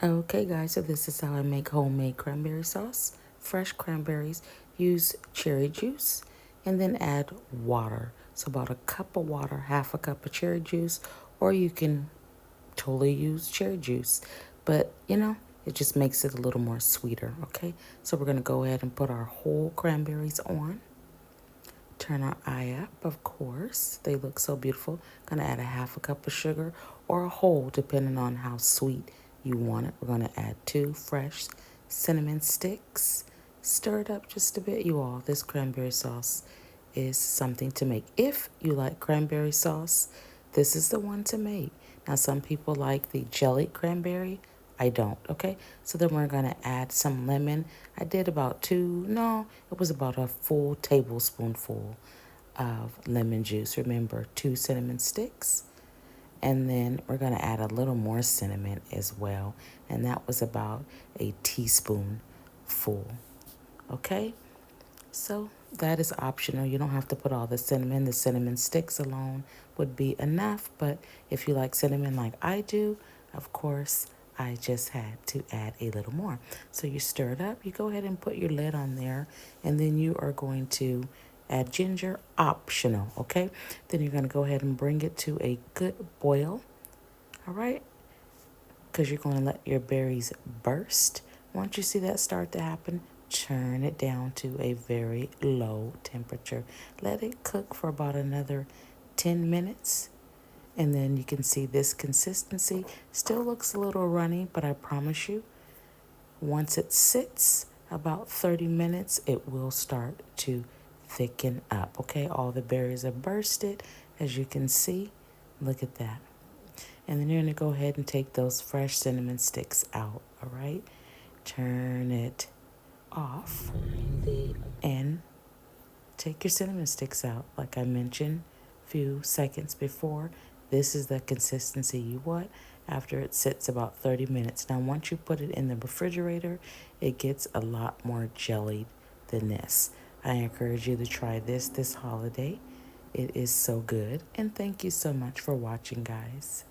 Okay guys, so this is how I make homemade cranberry sauce. Fresh cranberries, use cherry juice, and then add water. So about a cup of water, half a cup of cherry juice, or you can totally use cherry juice. But it just makes it a little more sweeter, okay? So we're gonna go ahead and put our whole cranberries on. Turn our eye up, of course. They look so beautiful. Gonna add a half a cup of sugar or a whole, depending on how sweet you want it. We're gonna add 2 fresh cinnamon sticks. Stir it up just a bit, you all. This cranberry sauce is something to make. If you like cranberry sauce, this is the one to make. Now, some people like the jellied cranberry. I don't, okay? So then we're going to add some lemon. I did about it was about a full tablespoonful of lemon juice. Remember, 2 cinnamon sticks. And then we're going to add a little more cinnamon as well. And that was about a teaspoon full, okay? So that is optional. You don't have to put all the cinnamon. The cinnamon sticks alone would be enough. But if you like cinnamon like I do, of course, I just had to add a little more. So you stir it up. You go ahead and put your lid on there. And then you are going to add ginger, optional, okay? Then you're going to go ahead and bring it to a good boil, all right? Because you're going to let your berries burst. Once you see that start to happen, turn it down to a very low temperature. Let it cook for about another 10 minutes. And then you can see this consistency still looks a little runny, but I promise you, once it sits about 30 minutes, it will start to thicken up. Okay, all the berries are bursted, as you can see. Look at that. And then you're going to go ahead and take those fresh cinnamon sticks out, all right? Turn it off and take your cinnamon sticks out. Like I mentioned a few seconds before, this is the consistency you want after it sits about 30 minutes. Now, once you put it in the refrigerator, it gets a lot more jellied than this. I encourage you to try this holiday. It is so good. And thank you so much for watching, guys.